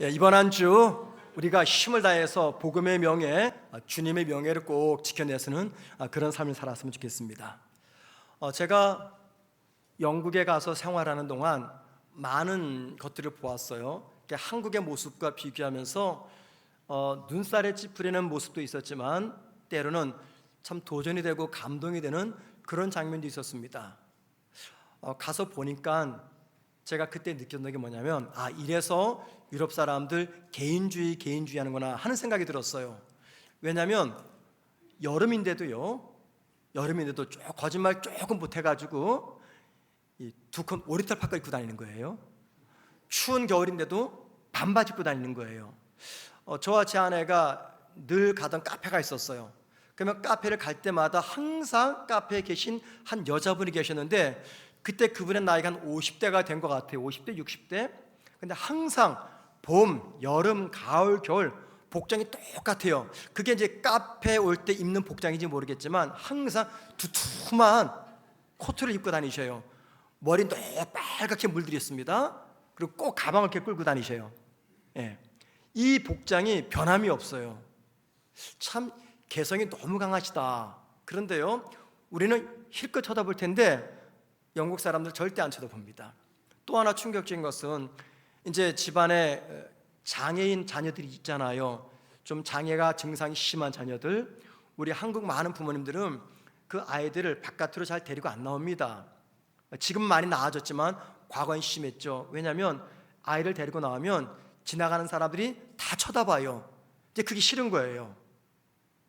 이번 한 주 우리가 힘을 다해서 복음의 명예, 주님의 명예를 꼭 지켜내서는 그런 삶을 살았으면 좋겠습니다. 제가 영국에 가서 생활하는 동안 많은 것들을 보았어요. 한국의 모습과 비교하면서 눈살에 찌푸리는 모습도 있었지만 때로는 참 도전이 되고 감동이 되는 그런 장면도 있었습니다. 가서 보니까 제가 그때 느꼈던 게 뭐냐면 이래서 유럽 사람들 개인주의 하는구나 하는 생각이 들었어요. 왜냐하면 여름인데도 거짓말 조금 못해가지고 이 두꺼운 오리털 파카 입고 다니는 거예요. 추운 겨울인데도 반바지 입고 다니는 거예요. 저와 제 아내가 늘 가던 카페가 있었어요. 그러면 카페를 갈 때마다 항상 카페에 계신 한 여자분이 계셨는데 그때 그분의 나이가 한 50대가 된 것 같아요. 50대, 60대. 근데 항상 봄, 여름, 가을, 겨울 복장이 똑같아요. 그게 이제 카페에 올 때 입는 복장인지 모르겠지만 항상 두툼한 코트를 입고 다니셔요. 머리 빨갛게 물들였습니다. 그리고 꼭 가방을 이렇게 끌고 다니셔요. 이 복장이 변함이 없어요. 참 개성이 너무 강하시다. 그런데요, 우리는 힐끗 쳐다볼 텐데 영국 사람들 절대 안 쳐다봅니다. 또 하나 충격적인 것은 이제 집안에 장애인 자녀들이 있잖아요. 좀 장애가 증상이 심한 자녀들. 우리 한국 많은 부모님들은 그 아이들을 바깥으로 잘 데리고 안 나옵니다. 지금 많이 나아졌지만 과거엔 심했죠. 왜냐하면 아이를 데리고 나오면 지나가는 사람들이 다 쳐다봐요. 이제 그게 싫은 거예요.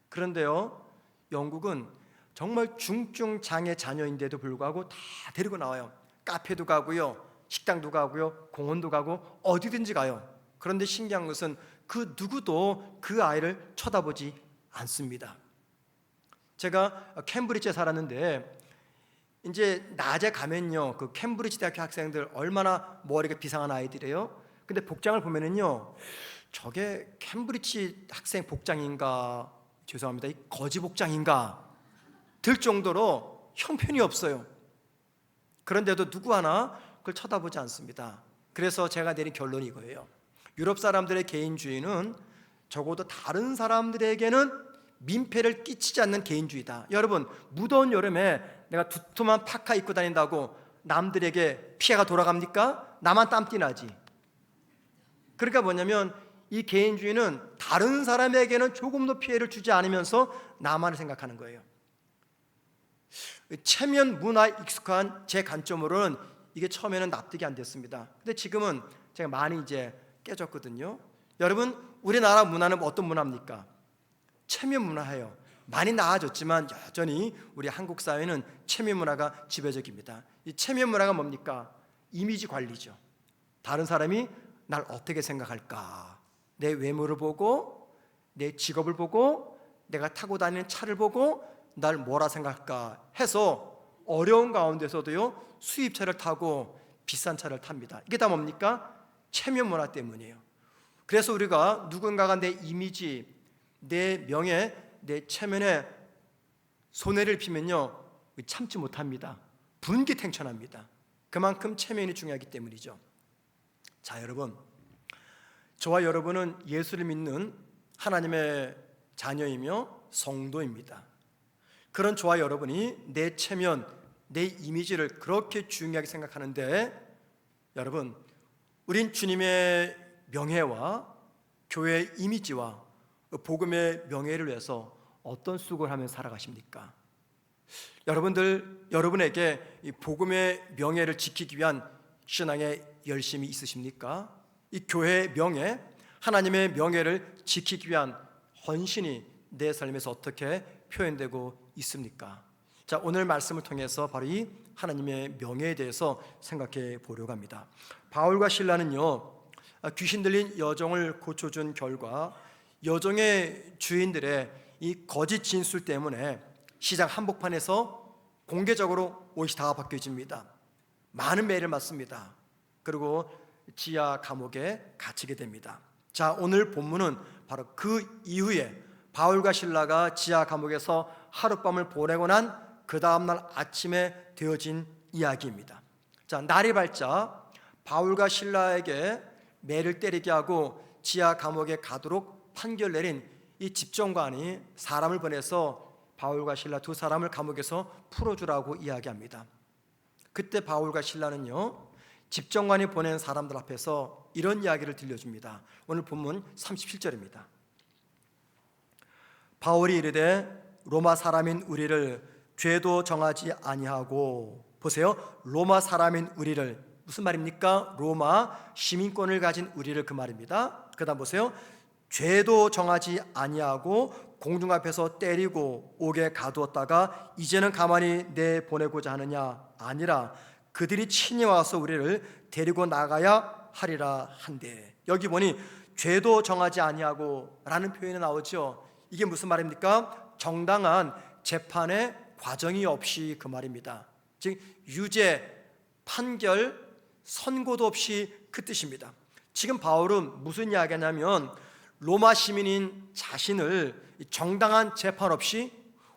그런데요, 영국은 정말 중증 장애 자녀인데도 불구하고 다 데리고 나와요. 카페도 가고요, 식당도 가고요, 공원도 가고 어디든지 가요. 그런데 신기한 것은 그 누구도 그 아이를 쳐다보지 않습니다. 제가 캠브리지에 살았는데 이제 낮에 가면요, 그 캠브리지 대학교 학생들 얼마나 머리가 비상한 아이들이에요. 근데 복장을 보면은요, 저게 캠브리지 학생 복장인가, 죄송합니다, 이 거지 복장인가 들 정도로 형편이 없어요. 그런데도 누구 하나 그걸 쳐다보지 않습니다. 그래서 제가 내린 결론이 이거예요. 유럽 사람들의 개인주의는 적어도 다른 사람들에게는 민폐를 끼치지 않는 개인주의다. 여러분, 무더운 여름에 내가 두툼한 파카 입고 다닌다고 남들에게 피해가 돌아갑니까? 나만 땀띠 나지. 그러니까 뭐냐면 이 개인주의는 다른 사람에게는 조금도 피해를 주지 않으면서 나만을 생각하는 거예요. 체면 문화에 익숙한 제 관점으로는 이게 처음에는 납득이 안 됐습니다. 근데 지금은 제가 많이 이제 깨졌거든요. 여러분, 우리나라 문화는 어떤 문화입니까? 체면 문화예요. 많이 나아졌지만 여전히 우리 한국 사회는 체면 문화가 지배적입니다. 이 체면 문화가 뭡니까? 이미지 관리죠. 다른 사람이 날 어떻게 생각할까? 내 외모를 보고, 내 직업을 보고, 내가 타고 다니는 차를 보고 날 뭐라 생각할까 해서 어려운 가운데서도요, 수입차를 타고 비싼 차를 탑니다. 이게 다 뭡니까? 체면 문화 때문이에요. 그래서 우리가 누군가가 내 이미지, 내 명예, 내 체면에 손해를 피면요, 참지 못합니다. 분기탱천합니다. 그만큼 체면이 중요하기 때문이죠. 자, 여러분, 저와 여러분은 예수를 믿는 하나님의 자녀이며 성도입니다. 그런 저와 여러분이 내 체면, 내 이미지를 그렇게 중요하게 생각하는데, 여러분, 우린 주님의 명예와 교회의 이미지와 복음의 명예를 위해서 어떤 수고를 하며 살아가십니까? 여러분에게 이 복음의 명예를 지키기 위한 신앙의 열심이 있으십니까? 이 교회의 명예, 하나님의 명예를 지키기 위한 헌신이 내 삶에서 어떻게 표현되고 있습니까? 자, 오늘 말씀을 통해서 바로 이 하나님의 명예에 대해서 생각해 보려고 합니다. 바울과 실라는요, 귀신 들린 여종을 고쳐준 결과 여종의 주인들의 이 거짓 진술 때문에 시장 한복판에서 공개적으로 옷이 다 벗겨집니다. 많은 매를 맞습니다. 그리고 지하 감옥에 갇히게 됩니다. 자, 오늘 본문은 바로 그 이후에 바울과 실라가 지하 감옥에서 하룻밤을 보내고 난 그 다음날 아침에 되어진 이야기입니다. 자, 날이 밝자 바울과 실라에게 매를 때리게 하고 지하 감옥에 가도록 판결 내린 이 집정관이 사람을 보내서 바울과 실라 두 사람을 감옥에서 풀어주라고 이야기합니다. 그때 바울과 실라는요, 집정관이 보낸 사람들 앞에서 이런 이야기를 들려줍니다. 오늘 본문 37절입니다. 바울이 이르되 로마 사람인 우리를 죄도 정하지 아니하고, 보세요, 로마 사람인 우리를, 무슨 말입니까? 로마 시민권을 가진 우리를, 그 말입니다. 그 다음 보세요. 죄도 정하지 아니하고 공중 앞에서 때리고 옥에 가두었다가 이제는 가만히 내보내고자 하느냐? 아니라 그들이 친히 와서 우리를 데리고 나가야 하리라 한데, 여기 보니 죄도 정하지 아니하고 라는 표현이 나오죠. 이게 무슨 말입니까? 정당한 재판의 과정이 없이, 그 말입니다. 즉 유죄, 판결, 선고도 없이, 그 뜻입니다. 지금 바울은 무슨 이야기냐면 로마 시민인 자신을 정당한 재판 없이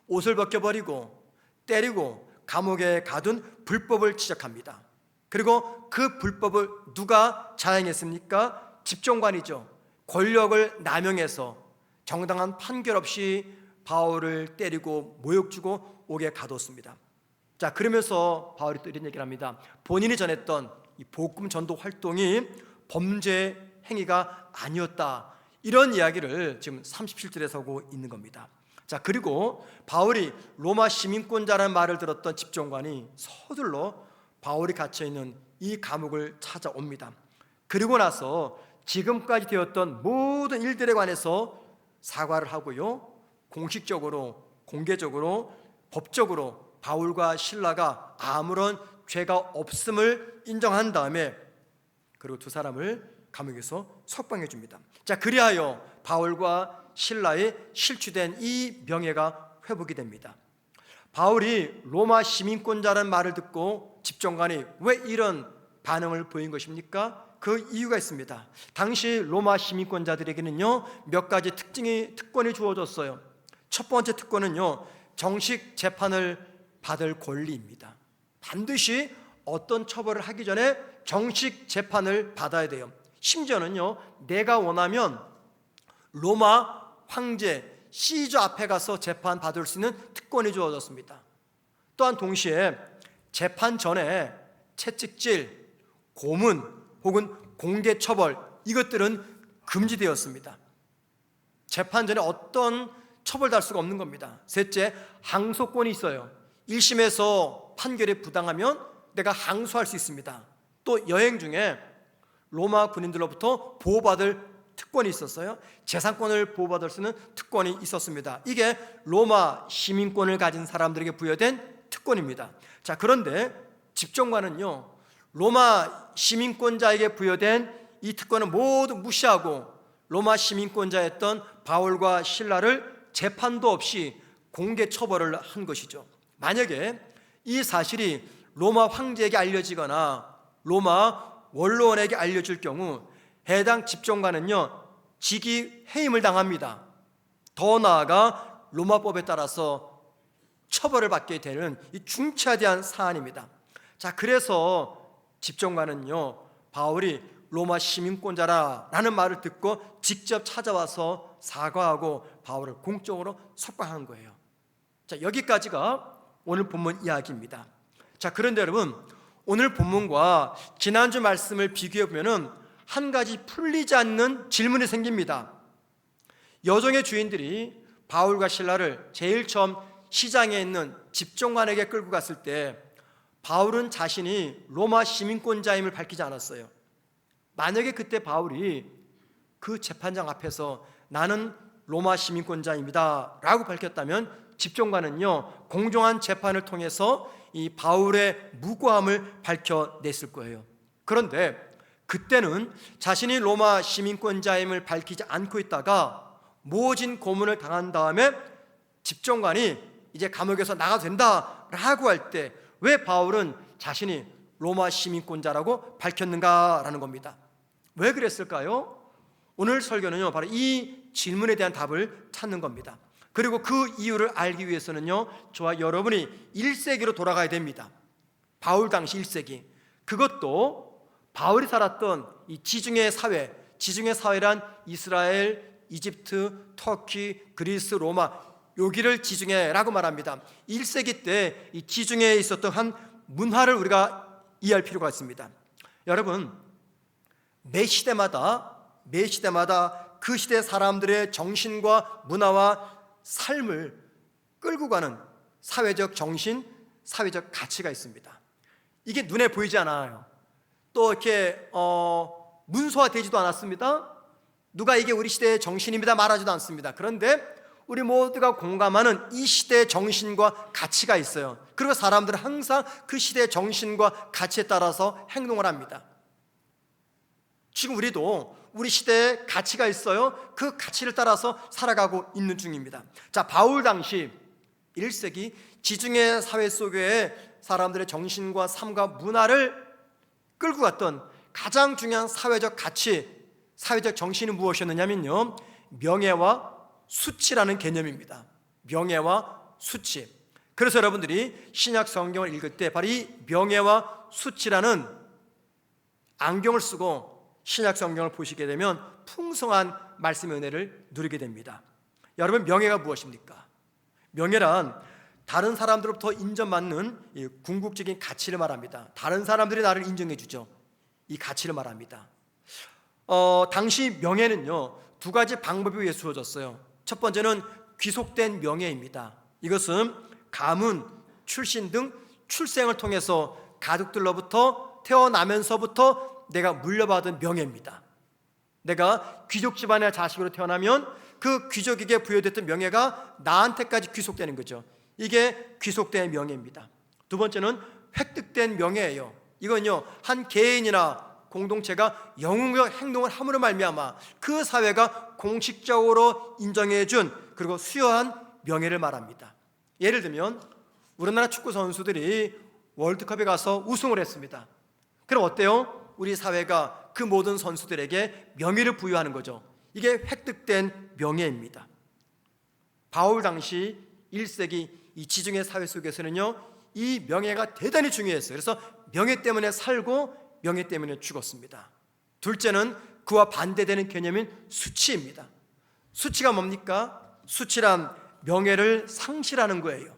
옷을 벗겨버리고 때리고 감옥에 가둔 불법을 지적합니다. 그리고 그 불법을 누가 자행했습니까? 집정관이죠. 권력을 남용해서 정당한 판결 없이 바울을 때리고 모욕 주고 옥에 가뒀습니다. 자, 그러면서 바울이 또 이런 얘기를 합니다. 본인이 전했던 이 복음 전도 활동이 범죄 행위가 아니었다, 이런 이야기를 지금 37절에서 하고 있는 겁니다. 자, 그리고 바울이 로마 시민권자라는 말을 들었던 집정관이 서둘러 바울이 갇혀있는 이 감옥을 찾아옵니다. 그리고 나서 지금까지 되었던 모든 일들에 관해서 사과를 하고요, 공식적으로, 공개적으로, 법적으로 바울과 실라가 아무런 죄가 없음을 인정한 다음에, 그리고 두 사람을 감옥에서 석방해 줍니다. 자, 그리하여 바울과 실라의 실추된 이 명예가 회복이 됩니다. 바울이 로마 시민권자라는 말을 듣고 집정관이 왜 이런 반응을 보인 것입니까? 그 이유가 있습니다. 당시 로마 시민권자들에게는요, 몇 가지 특권이 주어졌어요. 첫 번째 특권은요, 정식 재판을 받을 권리입니다. 반드시 어떤 처벌을 하기 전에 정식 재판을 받아야 돼요. 심지어는요, 내가 원하면 로마 황제 시저 앞에 가서 재판 받을 수 있는 특권이 주어졌습니다. 또한 동시에 재판 전에 채찍질, 고문 혹은 공개 처벌, 이것들은 금지되었습니다. 재판 전에 어떤 처벌도 할 수가 없는 겁니다. 셋째, 항소권이 있어요. 1심에서 판결이 부당하면 내가 항소할 수 있습니다. 또 여행 중에 로마 군인들로부터 보호받을 특권이 있었어요. 재산권을 보호받을 수 있는 특권이 있었습니다. 이게 로마 시민권을 가진 사람들에게 부여된 특권입니다. 자, 그런데 집정관은요, 로마 시민권자에게 부여된 이 특권을 모두 무시하고 로마 시민권자였던 바울과 실라를 재판도 없이 공개 처벌을 한 것이죠. 만약에 이 사실이 로마 황제에게 알려지거나 로마 원로원에게 알려질 경우 해당 집정관은요, 직위 해임을 당합니다. 더 나아가 로마법에 따라서 처벌을 받게 되는 이 중차대한 사안입니다. 자, 그래서 집정관은요, 바울이 로마 시민권자라는 말을 듣고 직접 찾아와서 사과하고 바울을 공적으로 석방한 거예요. 자, 여기까지가 오늘 본문 이야기입니다. 자, 그런데 여러분, 오늘 본문과 지난주 말씀을 비교해 보면은 한 가지 풀리지 않는 질문이 생깁니다. 여종의 주인들이 바울과 실라를 제일 처음 시장에 있는 집정관에게 끌고 갔을 때 바울은 자신이 로마 시민권자임을 밝히지 않았어요. 만약에 그때 바울이 그 재판장 앞에서 나는 로마 시민권자입니다 라고 밝혔다면 집정관은요, 공정한 재판을 통해서 이 바울의 무고함을 밝혀냈을 거예요. 그런데 그때는 자신이 로마 시민권자임을 밝히지 않고 있다가 모진 고문을 당한 다음에 집정관이 이제 감옥에서 나가도 된다라고 할 때 왜 바울은 자신이 로마 시민권자라고 밝혔는가라는 겁니다. 왜 그랬을까요? 오늘 설교는요, 바로 이 질문에 대한 답을 찾는 겁니다. 그리고 그 이유를 알기 위해서는요, 저와 여러분이 1세기로 돌아가야 됩니다. 바울 당시 1세기, 그것도 바울이 살았던 이 지중해 사회, 지중해 사회란 이스라엘, 이집트, 터키, 그리스, 로마, 여기를 지중해라고 말합니다. 1세기 때 이 지중해에 있었던 한 문화를 우리가 이해할 필요가 있습니다. 여러분, 매 시대마다 그 시대 사람들의 정신과 문화와 삶을 끌고 가는 사회적 정신, 사회적 가치가 있습니다. 이게 눈에 보이지 않아요. 또 이렇게 문서화되지도 않았습니다. 누가 이게 우리 시대의 정신입니다 말하지도 않습니다. 그런데 우리 모두가 공감하는 이 시대의 정신과 가치가 있어요. 그리고 사람들은 항상 그 시대의 정신과 가치에 따라서 행동을 합니다. 지금 우리도 우리 시대에 가치가 있어요. 그 가치를 따라서 살아가고 있는 중입니다. 자, 바울 당시 1세기 지중해 사회 속에 사람들의 정신과 삶과 문화를 끌고 갔던 가장 중요한 사회적 가치, 사회적 정신이 무엇이었느냐면요, 명예와 수치라는 개념입니다. 명예와 수치. 그래서 여러분들이 신약 성경을 읽을 때 바로 이 명예와 수치라는 안경을 쓰고 신약 성경을 보시게 되면 풍성한 말씀의 은혜를 누리게 됩니다. 여러분, 명예가 무엇입니까? 명예란 다른 사람들로부터 인정받는 궁극적인 가치를 말합니다. 다른 사람들이 나를 인정해 주죠. 이 가치를 말합니다. 당시 명예는요, 두 가지 방법에 의해 주어졌어요. 첫 번째는 귀속된 명예입니다. 이것은 가문, 출신 등 출생을 통해서 가족들로부터 태어나면서부터 내가 물려받은 명예입니다. 내가 귀족 집안의 자식으로 태어나면 그 귀족에게 부여됐던 명예가 나한테까지 귀속되는 거죠. 이게 귀속된 명예입니다. 두 번째는 획득된 명예예요. 이건요, 한 개인이나 공동체가 영웅적 행동을 함으로 말미암아 그 사회가 공식적으로 인정해준 그리고 수여한 명예를 말합니다. 예를 들면 우리나라 축구 선수들이 월드컵에 가서 우승을 했습니다. 그럼 어때요? 우리 사회가 그 모든 선수들에게 명예를 부여하는 거죠. 이게 획득된 명예입니다. 바울 당시 1세기 이 지중해 사회 속에서는요, 이 명예가 대단히 중요했어요. 그래서 명예 때문에 살고 명예 때문에 죽었습니다. 둘째는 그와 반대되는 개념인 수치입니다. 수치가 뭡니까? 수치란 명예를 상실하는 거예요.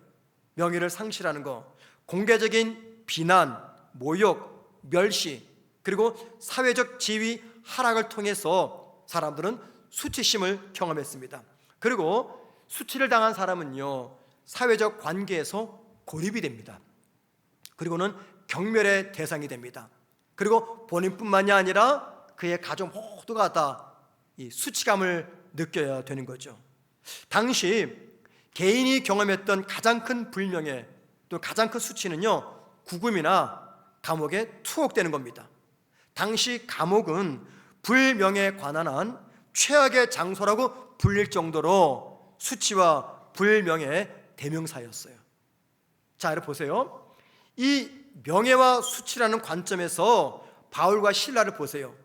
명예를 상실하는 거. 공개적인 비난, 모욕, 멸시, 그리고 사회적 지위 하락을 통해서 사람들은 수치심을 경험했습니다. 그리고 수치를 당한 사람은요, 사회적 관계에서 고립이 됩니다. 그리고는 경멸의 대상이 됩니다. 그리고 본인뿐만이 아니라 그의 가족 모두가 다 이 수치감을 느껴야 되는 거죠. 당시 개인이 경험했던 가장 큰 불명예, 또 가장 큰 수치는요, 구금이나 감옥에 투옥되는 겁니다. 당시 감옥은 불명예에 관한 최악의 장소라고 불릴 정도로 수치와 불명예의 대명사였어요. 자, 여러분 보세요. 이 명예와 수치라는 관점에서 바울과 실라를 보세요.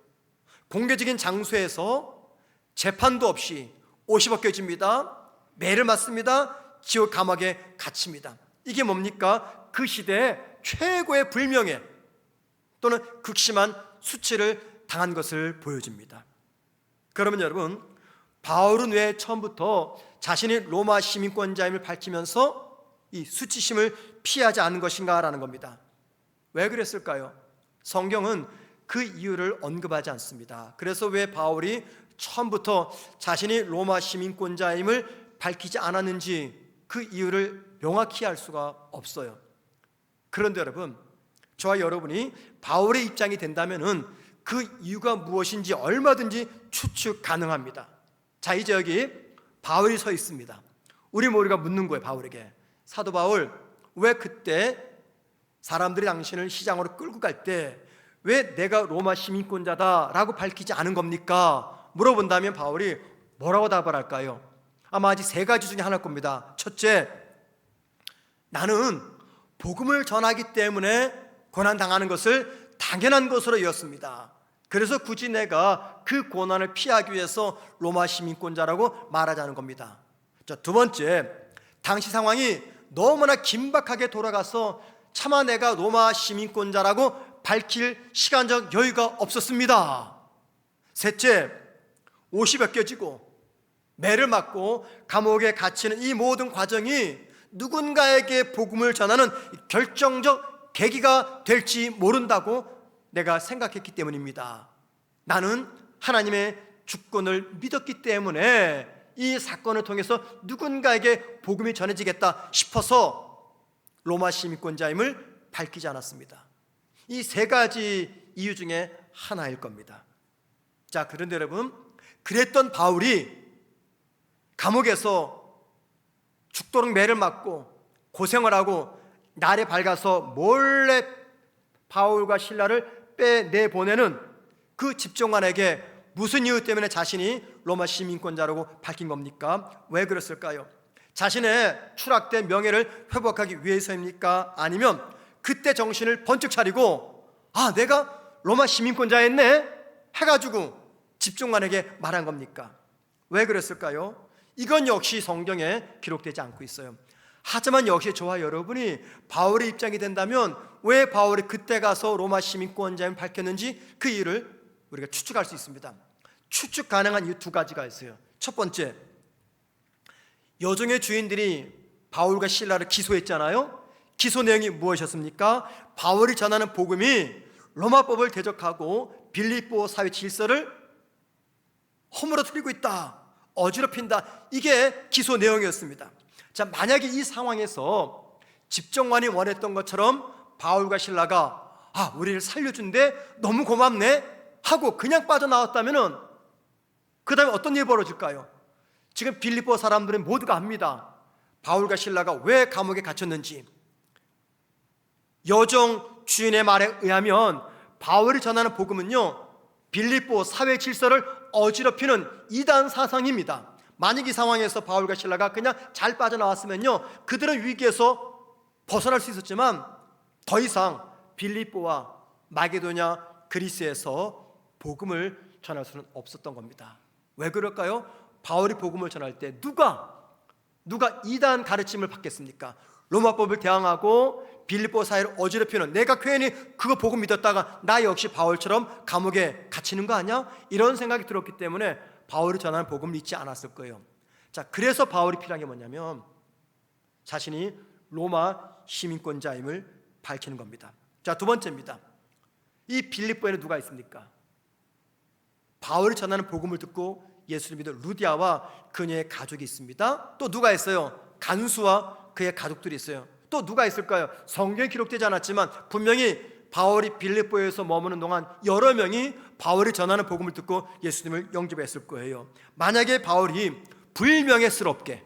공개적인 장소에서 재판도 없이 옷이 벗겨집니다. 매를 맞습니다. 지옥 감옥에 갇힙니다. 이게 뭡니까? 그 시대의 최고의 불명예 또는 극심한 수치를 당한 것을 보여줍니다. 그러면 여러분, 바울은 왜 처음부터 자신이 로마 시민권자임을 밝히면서 이 수치심을 피하지 않은 것인가 라는 겁니다. 왜 그랬을까요? 성경은 그 이유를 언급하지 않습니다. 그래서 왜 바울이 처음부터 자신이 로마 시민권자임을 밝히지 않았는지 그 이유를 명확히 알 수가 없어요. 그런데 여러분, 저와 여러분이 바울의 입장이 된다면은 그 이유가 무엇인지 얼마든지 추측 가능합니다. 자, 이제 여기 바울이 서 있습니다. 우리 모두가 묻는 거예요. 바울에게, 사도 바울, 왜 그때 사람들이 당신을 시장으로 끌고 갈 때 왜 내가 로마 시민권자다라고 밝히지 않은 겁니까? 물어본다면 바울이 뭐라고 답을 할까요? 아마 아직 세 가지 중에 하나일 겁니다. 첫째, 나는 복음을 전하기 때문에 고난당하는 것을 당연한 것으로 여겼습니다. 그래서 굳이 내가 그 고난을 피하기 위해서 로마 시민권자라고 말하자는 겁니다. 자, 두 번째, 당시 상황이 너무나 긴박하게 돌아가서 차마 내가 로마 시민권자라고 밝힐 시간적 여유가 없었습니다. 셋째, 옷이 벗겨지고 매를 맞고 감옥에 갇히는 이 모든 과정이 누군가에게 복음을 전하는 결정적 계기가 될지 모른다고 내가 생각했기 때문입니다. 나는 하나님의 주권을 믿었기 때문에 이 사건을 통해서 누군가에게 복음이 전해지겠다 싶어서 로마 시민권자임을 밝히지 않았습니다. 이 세 가지 이유 중에 하나일 겁니다. 자, 그런데 여러분, 그랬던 바울이 감옥에서 죽도록 매를 맞고 고생을 하고 날이 밝아서 몰래 바울과 실라를 빼내보내는 그 집정관에게 무슨 이유 때문에 자신이 로마 시민권자라고 밝힌 겁니까? 왜 그랬을까요? 자신의 추락된 명예를 회복하기 위해서입니까? 아니면 그때 정신을 번쩍 차리고 내가 로마 시민권자였네 해가지고 집정관에게 말한 겁니까? 왜 그랬을까요? 이건 역시 성경에 기록되지 않고 있어요. 하지만 역시 저와 여러분이 바울의 입장이 된다면 왜 바울이 그때 가서 로마 시민권자임을 밝혔는지 그 이유를 우리가 추측할 수 있습니다. 추측 가능한 이유 두 가지가 있어요. 첫 번째, 여종의 주인들이 바울과 실라를 기소했잖아요. 기소 내용이 무엇이었습니까? 바울이 전하는 복음이 로마법을 대적하고 빌립보 사회 질서를 허물어뜨리고 있다, 어지럽힌다, 이게 기소 내용이었습니다. 자, 만약에 이 상황에서 집정관이 원했던 것처럼 바울과 실라가 우리를 살려준대, 너무 고맙네 하고 그냥 빠져나왔다면 그 다음에 어떤 일이 벌어질까요? 지금 빌립보 사람들은 모두가 압니다. 바울과 실라가 왜 감옥에 갇혔는지. 여종 주인의 말에 의하면 바울이 전하는 복음은요, 빌립보 사회 질서를 어지럽히는 이단 사상입니다. 만약 이 상황에서 바울과 실라가 그냥 잘 빠져나왔으면요, 그들은 위기에서 벗어날 수 있었지만 더 이상 빌립보와 마게도냐 그리스에서 복음을 전할 수는 없었던 겁니다. 왜 그럴까요? 바울이 복음을 전할 때 누가 이단 가르침을 받겠습니까? 로마법을 대항하고 빌립보 사회를 어지럽히는, 내가 괜히 그거 복음 믿었다가 나 역시 바울처럼 감옥에 갇히는 거 아니야? 이런 생각이 들었기 때문에 바울이 전하는 복음을 믿지 않았을 거예요. 자, 그래서 바울이 필요한 게 뭐냐면 자신이 로마 시민권자임을 밝히는 겁니다. 자, 두 번째입니다. 이 빌립보에는 누가 있습니까? 바울이 전하는 복음을 듣고 예수를 믿은 루디아와 그녀의 가족이 있습니다. 또 누가 있어요? 간수와 그의 가족들이 있어요. 또 누가 있을까요? 성경에 기록되지 않았지만 분명히 바울이 빌립보에서 머무는 동안 여러 명이 바울이 전하는 복음을 듣고 예수님을 영접했을 거예요. 만약에 바울이 불명예스럽게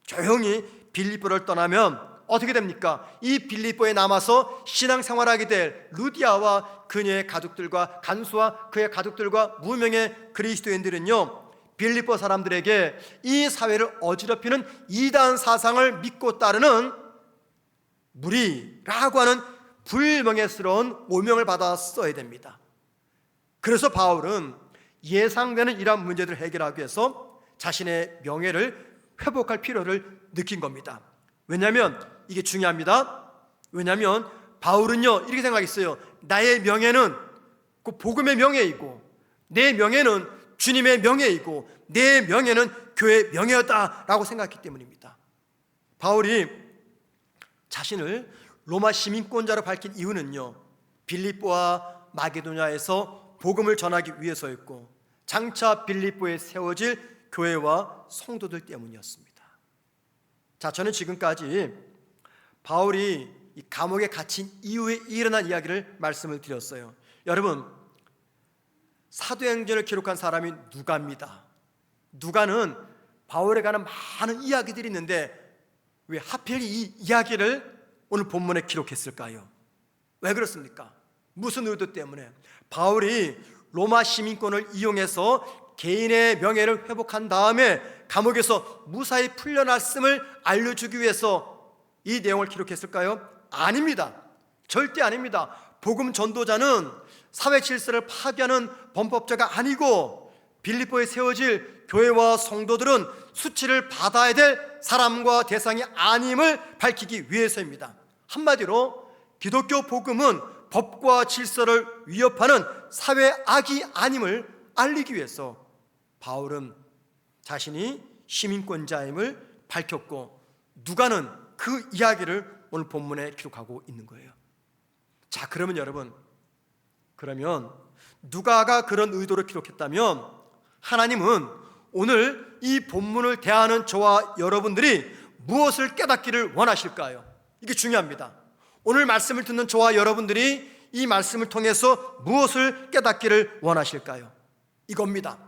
조용히 빌립보를 떠나면 어떻게 됩니까? 이 빌립보에 남아서 신앙생활하게 될 루디아와 그녀의 가족들과 간수와 그의 가족들과 무명의 그리스도인들은요, 빌립보 사람들에게 이 사회를 어지럽히는 이단 사상을 믿고 따르는 무리라고 하는 불명예스러운 오명을 받았어야 됩니다. 그래서 바울은 예상되는 이러한 문제들을 해결하기 위해서 자신의 명예를 회복할 필요를 느낀 겁니다. 왜냐하면 이게 중요합니다. 왜냐하면 바울은요, 이렇게 생각했어요. 나의 명예는 그 복음의 명예이고 내 명예는 주님의 명예이고 내 명예는 교회의 명예였다라고 생각했기 때문입니다. 바울이 자신을 로마 시민권자로 밝힌 이유는요, 빌립보와 마게도냐에서 복음을 전하기 위해서였고 장차 빌립보에 세워질 교회와 성도들 때문이었습니다. 자, 저는 지금까지 바울이 이 감옥에 갇힌 이후에 일어난 이야기를 말씀을 드렸어요. 여러분, 사도행전을 기록한 사람이 누가입니다. 누가는 바울에 관한 많은 이야기들이 있는데 왜 하필 이 이야기를 오늘 본문에 기록했을까요? 왜 그렇습니까? 무슨 의도 때문에? 바울이 로마 시민권을 이용해서 개인의 명예를 회복한 다음에 감옥에서 무사히 풀려났음을 알려주기 위해서 이 내용을 기록했을까요? 아닙니다. 절대 아닙니다. 복음 전도자는 사회 질서를 파괴하는 범법자가 아니고 빌립보에 세워질 교회와 성도들은 수치를 받아야 될 사람과 대상이 아님을 밝히기 위해서입니다. 한마디로 기독교 복음은 법과 질서를 위협하는 사회 악이 아님을 알리기 위해서 바울은 자신이 시민권자임을 밝혔고, 누가는 그 이야기를 오늘 본문에 기록하고 있는 거예요. 자, 그러면 여러분, 누가가 그런 의도로 기록했다면 하나님은 오늘 이 본문을 대하는 저와 여러분들이 무엇을 깨닫기를 원하실까요? 이게 중요합니다. 오늘 말씀을 듣는 저와 여러분들이 이 말씀을 통해서 무엇을 깨닫기를 원하실까요? 이겁니다.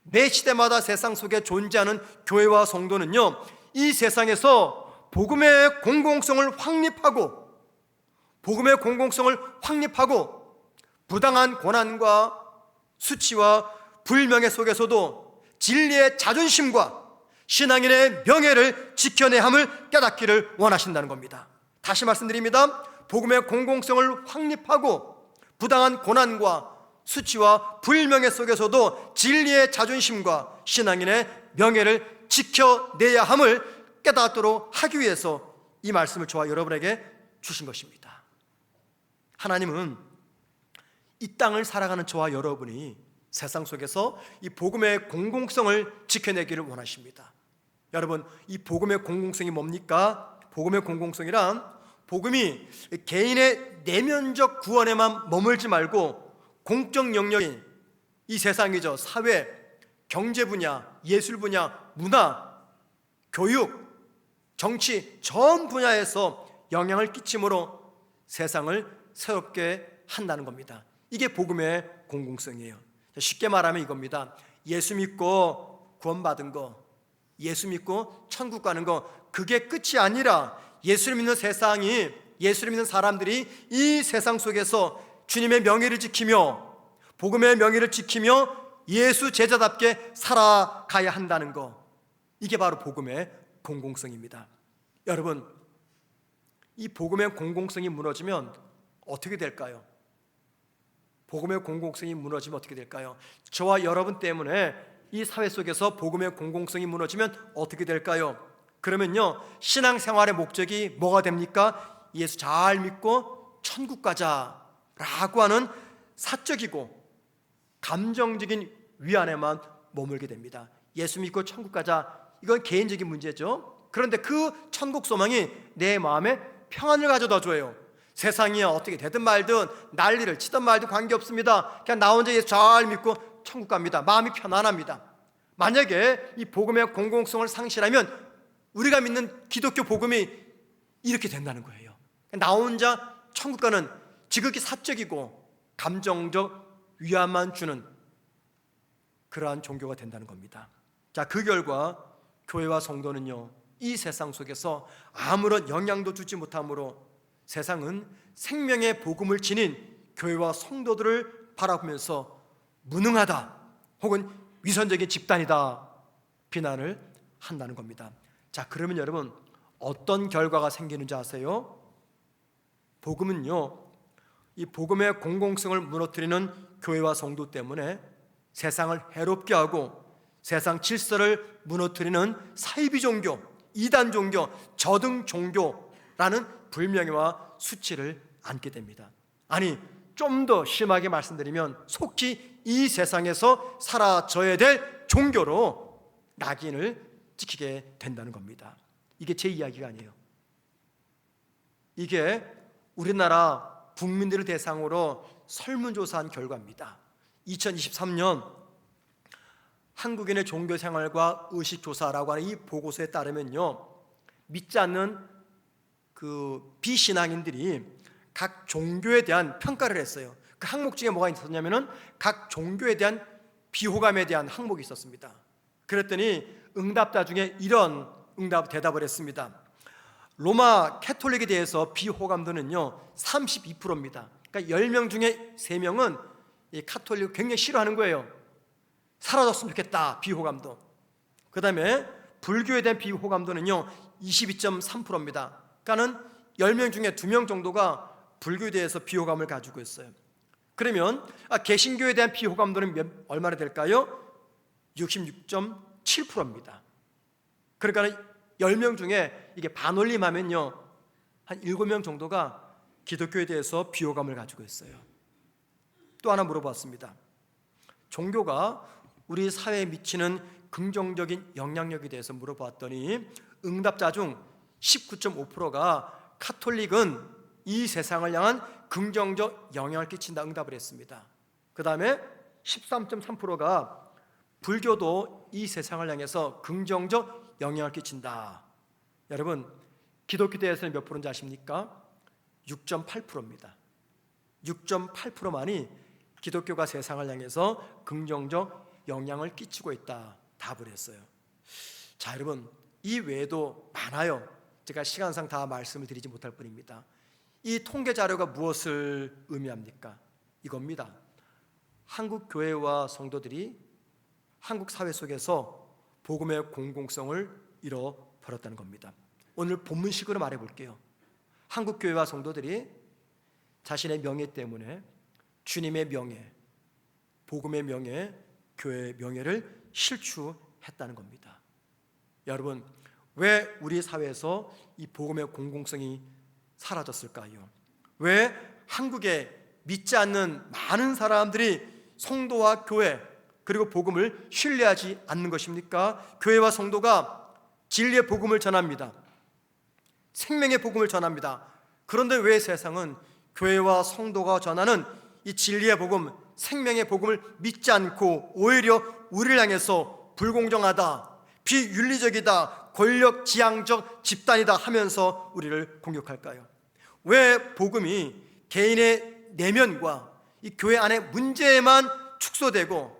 매 시대마다 세상 속에 존재하는 교회와 성도는요, 이 세상에서 복음의 공공성을 확립하고 부당한 고난과 수치와 불명예 속에서도 진리의 자존심과 신앙인의 명예를 지켜내야 함을 깨닫기를 원하신다는 겁니다. 다시 말씀드립니다. 복음의 공공성을 확립하고 부당한 고난과 수치와 불명예 속에서도 진리의 자존심과 신앙인의 명예를 지켜내야 함을 깨닫도록 하기 위해서 이 말씀을 저와 여러분에게 주신 것입니다. 하나님은 이 땅을 살아가는 저와 여러분이 세상 속에서 이 복음의 공공성을 지켜내기를 원하십니다. 여러분, 이 복음의 공공성이 뭡니까? 복음의 공공성이란 복음이 개인의 내면적 구원에만 머물지 말고 공적 영역인 이 세상이죠. 사회, 경제 분야, 예술 분야, 문화, 교육, 정치 전 분야에서 영향을 끼침으로 세상을 새롭게 한다는 겁니다. 이게 복음의 공공성이에요. 쉽게 말하면 이겁니다. 예수 믿고 구원받은 거, 예수 믿고 천국 가는 거, 그게 끝이 아니라 예수를 믿는 세상이, 예수를 믿는 사람들이 이 세상 속에서 주님의 명예를 지키며 복음의 명예를 지키며 예수 제자답게 살아가야 한다는 거, 이게 바로 복음의 공공성입니다. 여러분, 이 복음의 공공성이 무너지면 어떻게 될까요? 복음의 공공성이 무너지면 어떻게 될까요? 저와 여러분 때문에 이 사회 속에서 복음의 공공성이 무너지면 어떻게 될까요? 그러면요, 신앙생활의 목적이 뭐가 됩니까? 예수 잘 믿고 천국 가자라고 하는 사적이고 감정적인 위안에만 머물게 됩니다. 예수 믿고 천국 가자, 이건 개인적인 문제죠. 그런데 그 천국 소망이 내 마음에 평안을 가져다 줘요. 세상이 어떻게 되든 말든 난리를 치든 말든 관계없습니다. 그냥 나 혼자 예수 잘 믿고 천국 갑니다. 마음이 편안합니다. 만약에 이 복음의 공공성을 상실하면 우리가 믿는 기독교 복음이 이렇게 된다는 거예요. 나 혼자 천국 가는 지극히 사적이고 감정적 위안만 주는 그러한 종교가 된다는 겁니다. 자, 그 결과 교회와 성도는요, 이 세상 속에서 아무런 영향도 주지 못하므로 세상은 생명의 복음을 지닌 교회와 성도들을 바라보면서 무능하다 혹은 위선적인 집단이다 비난을 한다는 겁니다. 자, 그러면 여러분, 어떤 결과가 생기는지 아세요? 복음은요, 이 복음의 공공성을 무너뜨리는 교회와 성도 때문에 세상을 해롭게 하고 세상 질서를 무너뜨리는 사이비 종교, 이단 종교, 저등 종교라는 불명예와 수치를 안게 됩니다. 아니, 좀 더 심하게 말씀드리면 속히 이 세상에서 사라져야 될 종교로 낙인을 찍히게 된다는 겁니다. 이게 제 이야기가 아니에요. 이게 우리나라 국민들을 대상으로 설문조사한 결과입니다. 2023년 한국인의 종교생활과 의식조사라고 하는 이 보고서에 따르면요, 믿지 않는 그 비신앙인들이 각 종교에 대한 평가를 했어요. 그 항목 중에 뭐가 있었냐면은 각 종교에 대한 비호감에 대한 항목이 있었습니다. 그랬더니 응답자 중에 이런 대답을 했습니다. 로마 캐톨릭에 대해서 비호감도는요 32%입니다. 그러니까 10명 중에 3명은 이 카톨릭을 굉장히 싫어하는 거예요. 사라졌으면 좋겠다, 비호감도. 그 다음에 불교에 대한 비호감도는요 22.3%입니다. 그러니까는 10명 중에 2명 정도가 불교에 대해서 비호감을 가지고 있어요. 그러면 개신교에 대한 비호감도는 얼마나 될까요? 66.7%입니다. 그러니까 10명 중에 이게 반올림하면요 한 7명 정도가 기독교에 대해서 비호감을 가지고 있어요. 또 하나 물어봤습니다. 종교가 우리 사회에 미치는 긍정적인 영향력에 대해서 물어봤더니 응답자 중 19.5%가 카톨릭은 이 세상을 향한 긍정적 영향을 끼친다 응답을 했습니다. 그 다음에 13.3%가 불교도 이 세상을 향해서 긍정적 영향을 끼친다. 여러분, 기독교 대해서는 몇 프로인지 아십니까? 6.8%입니다. 6.8%만이 기독교가 세상을 향해서 긍정적 영향을 끼치고 있다 답을 했어요. 자, 여러분, 이 외에도 많아요. 제가 시간상 다 말씀을 드리지 못할 뿐입니다. 이 통계 자료가 무엇을 의미합니까? 이겁니다. 한국 교회와 성도들이 한국 사회 속에서 복음의 공공성을 잃어버렸다는 겁니다. 오늘 본문식으로 말해볼게요. 한국 교회와 성도들이 자신의 명예 때문에 주님의 명예, 복음의 명예, 교회의 명예를 실추했다는 겁니다. 여러분, 왜 우리 사회에서 이 복음의 공공성이 사라졌을까요? 왜 한국에 믿지 않는 많은 사람들이 성도와 교회 그리고 복음을 신뢰하지 않는 것입니까? 교회와 성도가 진리의 복음을 전합니다. 생명의 복음을 전합니다. 그런데 왜 세상은 교회와 성도가 전하는 이 진리의 복음, 생명의 복음을 믿지 않고 오히려 우리를 향해서 불공정하다, 비윤리적이다, 권력지향적 집단이다 하면서 우리를 공격할까요? 왜 복음이 개인의 내면과 이 교회 안의 문제에만 축소되고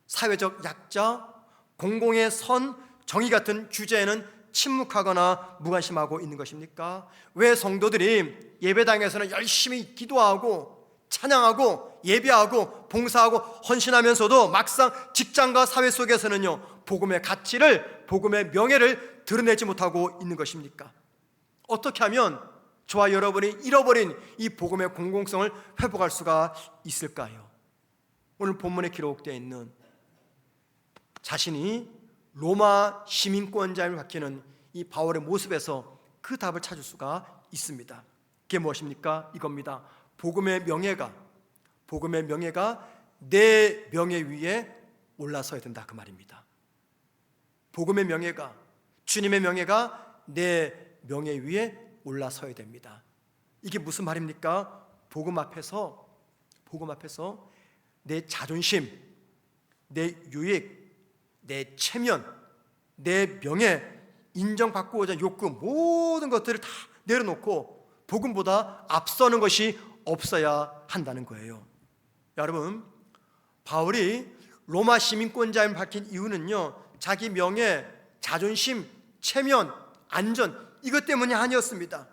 사회적 약자, 공공의 선, 정의 같은 주제에는 침묵하거나 무관심하고 있는 것입니까? 왜 성도들이 예배당에서는 열심히 기도하고 찬양하고 예배하고 봉사하고 헌신하면서도 막상 직장과 사회 속에서는요, 복음의 가치를, 복음의 명예를 드러내지 못하고 있는 것입니까? 어떻게 하면 저와 여러분이 잃어버린 이 복음의 공공성을 회복할 수가 있을까요? 오늘 본문에 기록되어 있는 자신이 로마 시민권자임을 밝히는 이 바울의 모습에서 그 답을 찾을 수가 있습니다. 그게 무엇입니까? 이겁니다. 복음의 명예가 내 명예 위에 올라서야 된다, 그 말입니다. 복음의 명예가, 주님의 명예가 내 명예 위에 올라서야 됩니다. 이게 무슨 말입니까? 복음 앞에서 내 자존심, 내 유익, 내 체면, 내 명예, 인정받고자 욕구, 모든 것들을 다 내려놓고 복음보다 앞서는 것이 없어야 한다는 거예요. 여러분, 바울이 로마 시민권자임을 밝힌 이유는요, 자기 명예, 자존심, 체면, 안전, 이것 때문이 아니었습니다.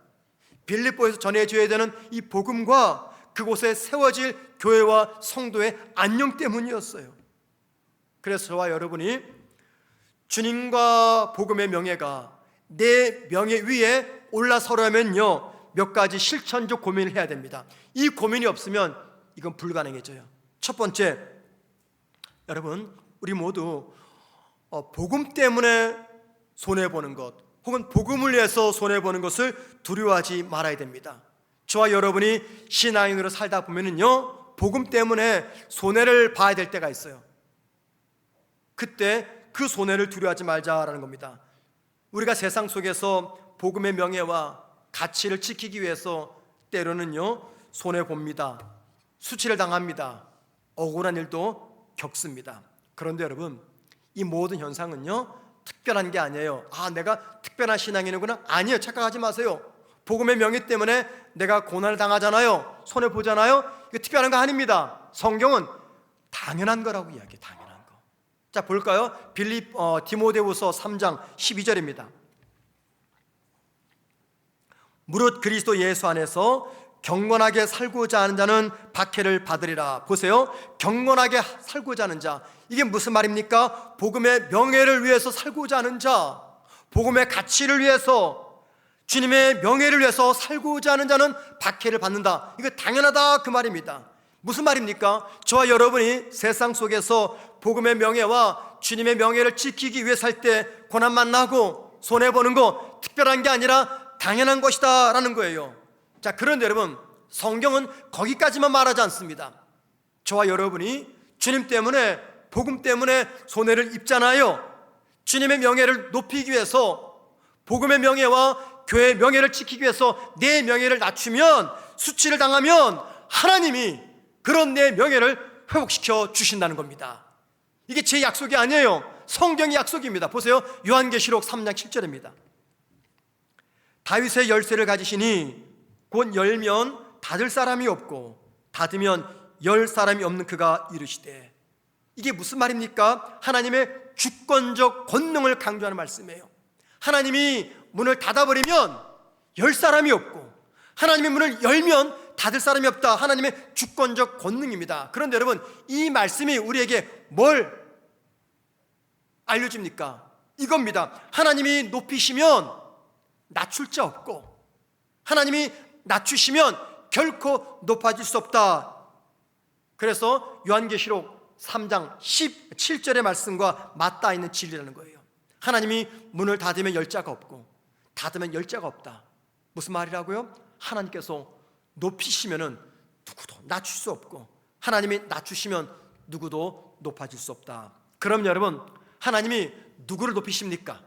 빌립보에서 전해져야 되는 이 복음과 그곳에 세워질 교회와 성도의 안녕 때문이었어요. 그래서 저와 여러분이 주님과 복음의 명예가 내 명예 위에 올라서려면요, 몇 가지 실천적 고민을 해야 됩니다. 이 고민이 없으면 이건 불가능해져요. 첫 번째, 여러분, 우리 모두 복음 때문에 손해보는 것, 혹은 복음을 위해서 손해보는 것을 두려워하지 말아야 됩니다. 저와 여러분이 신앙인으로 살다 보면은요, 복음 때문에 손해를 봐야 될 때가 있어요. 그때 그 손해를 두려워하지 말자라는 겁니다. 우리가 세상 속에서 복음의 명예와 가치를 지키기 위해서 때로는요, 손해봅니다. 수치를 당합니다. 억울한 일도 겪습니다. 그런데 여러분, 이 모든 현상은요, 특별한 게 아니에요. 내가 특별한 신앙인이구나. 아니에요. 착각하지 마세요. 복음의 명예 때문에 내가 고난을 당하잖아요, 손해보잖아요. 이거 특별한 거 아닙니다. 성경은 당연한 거라고 이야기해요. 당연한 거. 자, 볼까요? 디모데후서 3장 12절입니다. 무릇 그리스도 예수 안에서 경건하게 살고자 하는 자는 박해를 받으리라. 보세요, 경건하게 살고자 하는 자, 이게 무슨 말입니까? 복음의 명예를 위해서 살고자 하는 자, 복음의 가치를 위해서, 주님의 명예를 위해서 살고자 하는 자는 박해를 받는다. 이거 당연하다, 그 말입니다. 무슨 말입니까? 저와 여러분이 세상 속에서 복음의 명예와 주님의 명예를 지키기 위해 살 때 고난 만나고 손해보는 거 특별한 게 아니라 당연한 것이다 라는 거예요. 자, 그런데 여러분, 성경은 거기까지만 말하지 않습니다. 저와 여러분이 주님 때문에, 복음 때문에 손해를 입잖아요. 주님의 명예를 높이기 위해서, 복음의 명예와 교회의 명예를 지키기 위해서 내 명예를 낮추면, 수치를 당하면 하나님이 그런 내 명예를 회복시켜 주신다는 겁니다. 이게 제 약속이 아니에요. 성경의 약속입니다. 보세요. 요한계시록 3장 7절입니다. 다윗의 열쇠를 가지시니 곧 열면 닫을 사람이 없고 닫으면 열 사람이 없는 그가 이르시되. 이게 무슨 말입니까? 하나님의 주권적 권능을 강조하는 말씀이에요. 하나님이 문을 닫아버리면 열 사람이 없고, 하나님의 문을 열면 닫을 사람이 없다. 하나님의 주권적 권능입니다. 그런데 여러분, 이 말씀이 우리에게 뭘 알려줍니까? 이겁니다. 하나님이 높이시면 낮출 자 없고, 하나님이 낮추시면 결코 높아질 수 없다. 그래서 요한계시록 3장 17절의 말씀과 맞닿아 있는 진리라는 거예요. 하나님이 문을 닫으면 열 자가 없고 닫으면 열 자가 없다. 무슨 말이라고요? 하나님께서 높이시면 누구도 낮출 수 없고, 하나님이 낮추시면 누구도 높아질 수 없다. 그럼 여러분, 하나님이 누구를 높이십니까?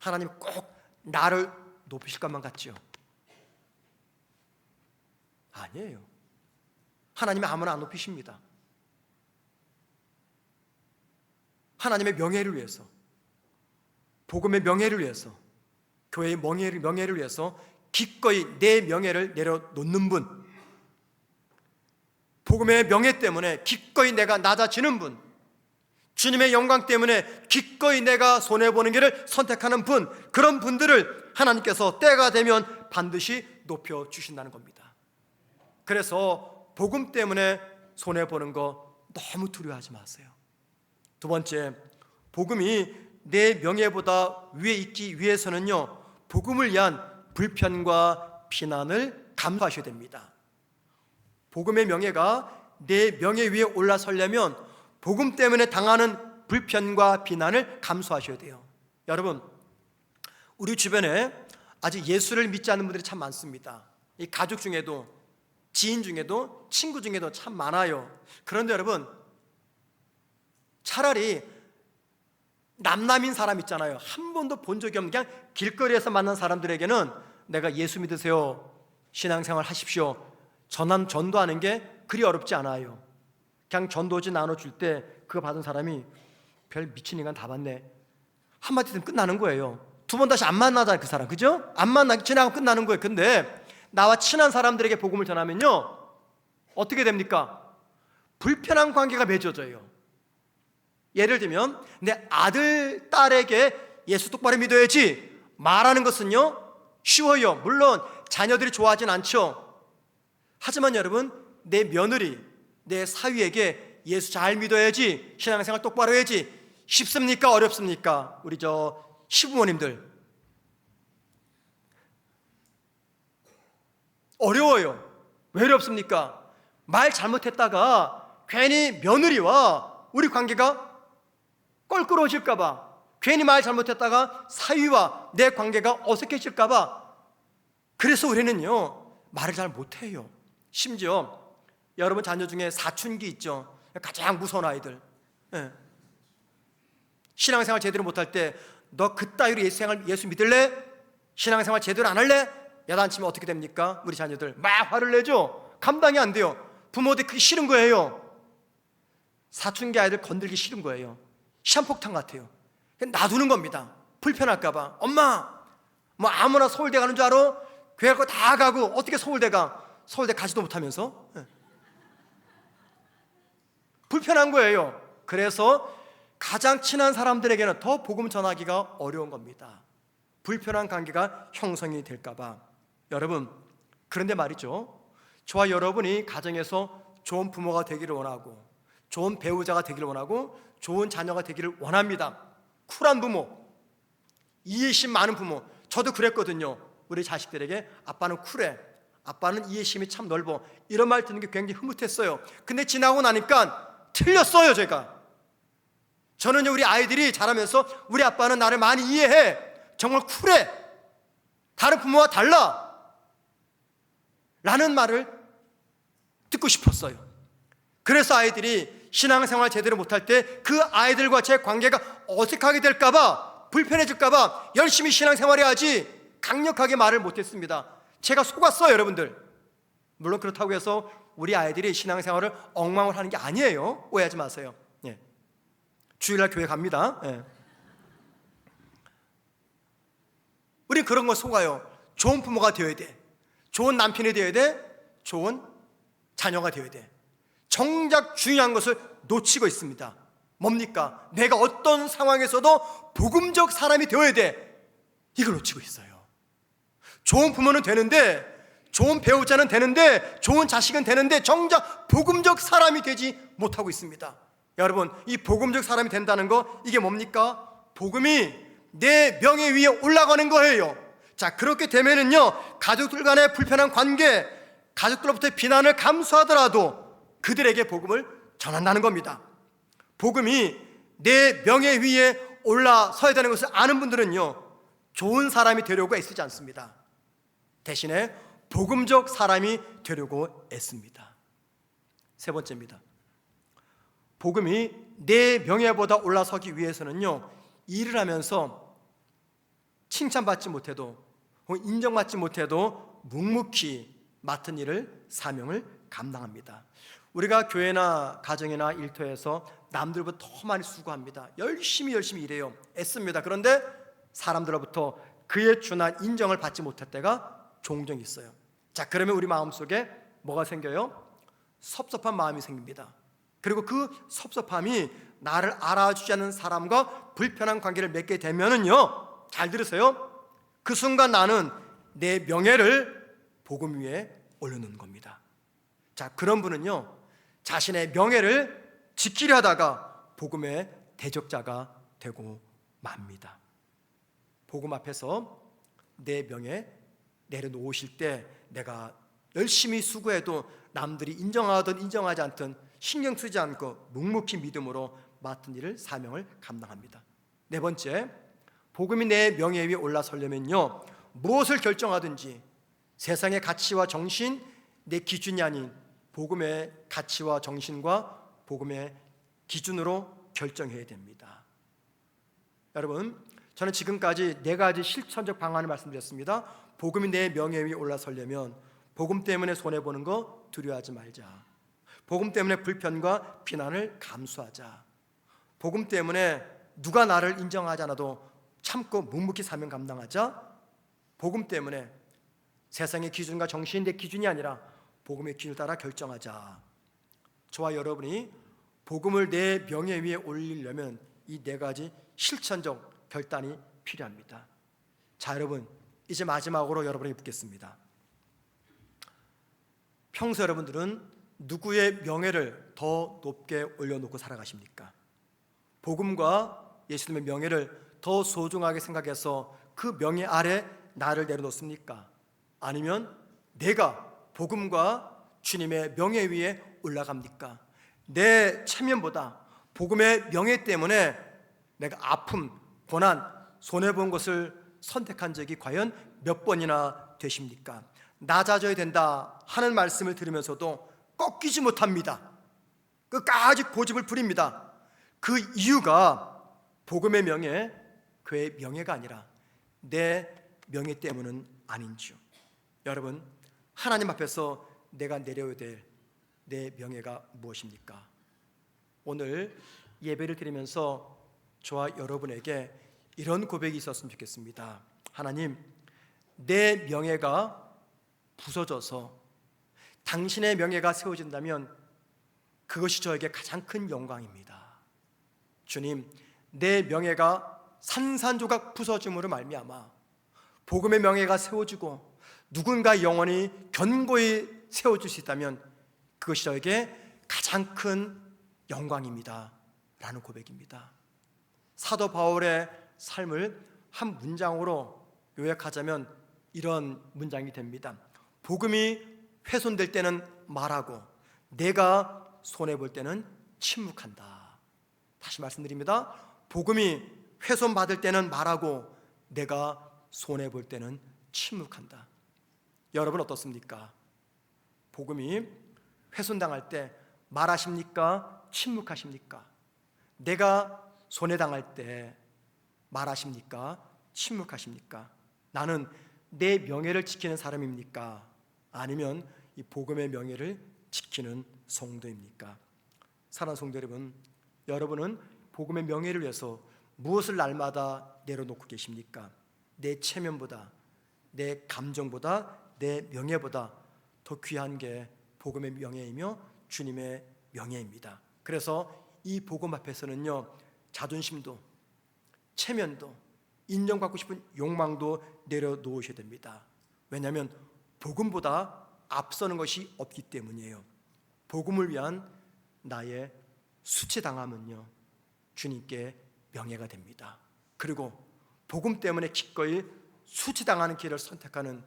하나님 꼭 나를 높이실 것만 같지요? 아니에요. 하나님이 아무나 안 높이십니다. 하나님의 명예를 위해서, 복음의 명예를 위해서, 교회의 명예를 위해서 기꺼이 내 명예를 내려놓는 분, 복음의 명예 때문에 기꺼이 내가 낮아지는 분, 주님의 영광 때문에 기꺼이 내가 손해보는 길을 선택하는 분, 그런 분들을 하나님께서 때가 되면 반드시 높여주신다는 겁니다. 그래서 복음 때문에 손해보는 거 너무 두려워하지 마세요. 두 번째, 복음이 내 명예보다 위에 있기 위해서는요, 복음을 위한 불편과 비난을 감수하셔야 됩니다. 복음의 명예가 내 명예 위에 올라서려면 복음 때문에 당하는 불편과 비난을 감수하셔야 돼요. 여러분, 우리 주변에 아직 예수를 믿지 않는 분들이 참 많습니다. 이 가족 중에도, 지인 중에도, 친구 중에도 참 많아요. 그런데 여러분, 차라리 남남인 사람 있잖아요. 한 번도 본 적이 없는, 그냥 길거리에서 만난 사람들에게는 내가 예수 믿으세요, 신앙생활 하십시오, 전도하는 게 그리 어렵지 않아요. 그냥 전도지 나눠줄 때 그거 받은 사람이 별 미친 인간 다 받네, 한마디 되면 끝나는 거예요. 두 번 다시 안 만나잖아요, 그 사람. 그죠? 안 만나기 지나가면 끝나는 거예요. 근데 나와 친한 사람들에게 복음을 전하면요, 어떻게 됩니까? 불편한 관계가 맺어져요. 예를 들면 내 아들, 딸에게 예수 똑바로 믿어야지 말하는 것은요, 쉬워요. 물론 자녀들이 좋아하진 않죠. 하지만 여러분, 내 며느리, 내 사위에게 예수 잘 믿어야지, 신앙생활 똑바로 해야지, 쉽습니까? 어렵습니까? 우리 시부모님들 어려워요. 왜 어렵습니까? 말 잘못했다가 괜히 며느리와 우리 관계가 껄끄러워질까 봐, 괜히 말 잘못했다가 사위와 내 관계가 어색해질까 봐, 그래서 우리는요, 말을 잘 못해요. 심지어 여러분 자녀 중에 사춘기 있죠? 가장 무서운 아이들. 신앙생활 제대로 못할 때 너 그따위로 예수 믿을래? 신앙생활 제대로 안 할래? 야단치면 어떻게 됩니까? 우리 자녀들 막 화를 내죠. 감당이 안 돼요. 부모들이 그게 싫은 거예요. 사춘기 아이들 건들기 싫은 거예요. 시한폭탄 같아요. 놔두는 겁니다. 불편할까 봐. 엄마, 뭐 아무나 서울대 가는 줄 알아? 교회 갈 거 다 가고 어떻게 서울대 가? 서울대 가지도 못하면서. 불편한 거예요. 그래서 가장 친한 사람들에게는 더 복음 전하기가 어려운 겁니다. 불편한 관계가 형성이 될까 봐. 여러분, 그런데 말이죠, 저와 여러분이 가정에서 좋은 부모가 되기를 원하고, 좋은 배우자가 되기를 원하고, 좋은 자녀가 되기를 원합니다. 쿨한 부모, 이해심 많은 부모. 저도 그랬거든요. 우리 자식들에게 아빠는 쿨해, 아빠는 이해심이 참 넓어, 이런 말 듣는 게 굉장히 흐뭇했어요. 근데 지나고 나니까 틀렸어요. 저는 우리 아이들이 자라면서 우리 아빠는 나를 많이 이해해, 정말 쿨해, 다른 부모와 달라 라는 말을 듣고 싶었어요. 그래서 아이들이 신앙생활 제대로 못할 때 그 아이들과 제 관계가 어색하게 될까봐, 불편해질까봐 열심히 신앙생활 해야지 강력하게 말을 못했습니다. 제가 속았어요, 여러분들. 물론 그렇다고 해서 우리 아이들이 신앙생활을 엉망을 하는 게 아니에요. 오해하지 마세요. 예. 주일날 교회 갑니다. 예. 우리 그런 거 속아요. 좋은 부모가 되어야 돼, 좋은 남편이 되어야 돼, 좋은 자녀가 되어야 돼. 정작 중요한 것을 놓치고 있습니다. 뭡니까? 내가 어떤 상황에서도 복음적 사람이 되어야 돼. 이걸 놓치고 있어요. 좋은 부모는 되는데, 좋은 배우자는 되는데, 좋은 자식은 되는데 정작 복음적 사람이 되지 못하고 있습니다. 여러분, 이 복음적 사람이 된다는 거, 이게 뭡니까? 복음이 내 명예 위에 올라가는 거예요. 자, 그렇게 되면은요, 가족들 간의 불편한 관계, 가족들로부터의 비난을 감수하더라도 그들에게 복음을 전한다는 겁니다. 복음이 내 명예 위에 올라서야 되는 것을 아는 분들은요, 좋은 사람이 되려고 애쓰지 않습니다. 대신에 복음적 사람이 되려고 애씁니다. 세 번째입니다. 복음이 내 명예보다 올라서기 위해서는요, 일을 하면서 칭찬받지 못해도, 인정받지 못해도 묵묵히 맡은 일을, 사명을 감당합니다. 우리가 교회나 가정이나 일터에서 남들보다 더 많이 수고합니다. 열심히 일해요. 애씁니다. 그런데 사람들로부터 그에 준한 인정을 받지 못할 때가 종종 있어요. 자, 그러면 우리 마음속에 뭐가 생겨요? 섭섭한 마음이 생깁니다. 그리고 그 섭섭함이 나를 알아주지 않는 사람과 불편한 관계를 맺게 되면은요, 잘 들으세요, 그 순간 나는 내 명예를 복음 위에 올려놓는 겁니다. 자, 그런 분은요, 자신의 명예를 지키려 하다가 복음의 대적자가 되고 맙니다. 복음 앞에서 내 명예 내려놓으실 때 내가 열심히 수고해도 남들이 인정하든 인정하지 않든 신경 쓰지 않고 묵묵히 믿음으로 맡은 일을, 사명을 감당합니다. 네 번째, 복음이 내 명예 위에 올라서려면요, 무엇을 결정하든지 세상의 가치와 정신, 내 기준이 아닌 복음의 가치와 정신과 복음의 기준으로 결정해야 됩니다. 여러분, 저는 지금까지 네 가지 실천적 방안을 말씀드렸습니다. 복음이 내 명예 위에 올라서려면 복음 때문에 손해보는 거 두려워하지 말자. 복음 때문에 불편과 비난을 감수하자. 복음 때문에 누가 나를 인정하지 않아도 참고 묵묵히 사명 감당하자. 복음 때문에 세상의 기준과 정신이 내 기준이 아니라 복음의 기준을 따라 결정하자. 저와 여러분이 복음을 내 명예 위에 올리려면 이 네 가지 실천적 결단이 필요합니다. 자, 여러분, 이제 마지막으로 여러분에게 묻겠습니다. 평소 여러분들은 누구의 명예를 더 높게 올려놓고 살아가십니까? 복음과 예수님의 명예를 더 소중하게 생각해서 그 명예 아래 나를 내려놓습니까? 아니면 내가 복음과 주님의 명예 위에 올라갑니까? 내 체면보다 복음의 명예 때문에 내가 아픔, 고난, 손해본 것을 선택한 적이 과연 몇 번이나 되십니까? 낮아져야 된다 하는 말씀을 들으면서도 꺾이지 못합니다. 끝까지 고집을 부립니다. 그 이유가 복음의 명예, 그의 명예가 아니라 내 명예 때문은 아닌지요. 여러분, 하나님 앞에서 내가 내려야 될 내 명예가 무엇입니까? 오늘 예배를 드리면서 저와 여러분에게 이런 고백이 있었으면 좋겠습니다. 하나님, 내 명예가 부서져서 당신의 명예가 세워진다면 그것이 저에게 가장 큰 영광입니다. 주님, 내 명예가 산산조각 부서짐으로 말미암아 복음의 명예가 세워지고 누군가 영원히 견고히 세워줄 수 있다면 그것이 저에게 가장 큰 영광입니다 라는 고백입니다. 사도 바울의 삶을 한 문장으로 요약하자면 이런 문장이 됩니다. 복음이 훼손될 때는 말하고 내가 손해볼 때는 침묵한다. 다시 말씀드립니다. 복음이 훼손받을 때는 말하고 내가 손해볼 때는 침묵한다. 여러분 어떻습니까? 복음이 훼손당할 때 말하십니까? 침묵하십니까? 내가 손해당할 때 말하십니까? 침묵하십니까? 나는 내 명예를 지키는 사람입니까? 아니면 이 복음의 명예를 지키는 성도입니까? 사랑하는 성도 여러분, 여러분은 복음의 명예를 위해서 무엇을 날마다 내려놓고 계십니까? 내 체면보다, 내 감정보다, 내 명예보다 더 귀한 게 복음의 명예이며 주님의 명예입니다. 그래서 이 복음 앞에서는요, 자존심도, 체면도, 인정받고 싶은 욕망도 내려놓으셔야 됩니다. 왜냐하면 복음보다 앞서는 것이 없기 때문이에요. 복음을 위한 나의 수치당함은요, 주님께 명예가 됩니다. 그리고 복음 때문에 기꺼이 수치당하는 길을 선택하는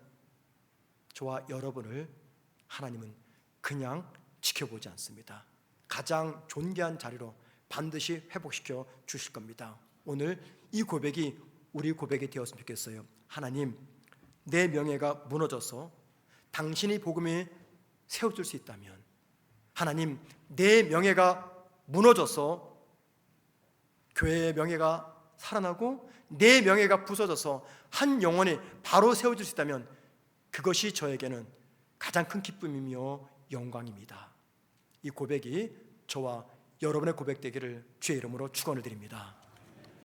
저와 여러분을 하나님은 그냥 지켜보지 않습니다. 가장 존귀한 자리로 반드시 회복시켜 주실 겁니다. 오늘 이 고백이 우리 고백이 되었으면 좋겠어요. 하나님, 내 명예가 무너져서 당신의 복음이 세워질 수 있다면, 하나님, 내 명예가 무너져서 교회의 명예가 살아나고 내 명예가 부서져서 한 영혼이 바로 세워질 수 있다면 그것이 저에게는 가장 큰 기쁨이며 영광입니다. 이 고백이 저와 여러분의 고백 되기를 주의 이름으로 축원을 드립니다.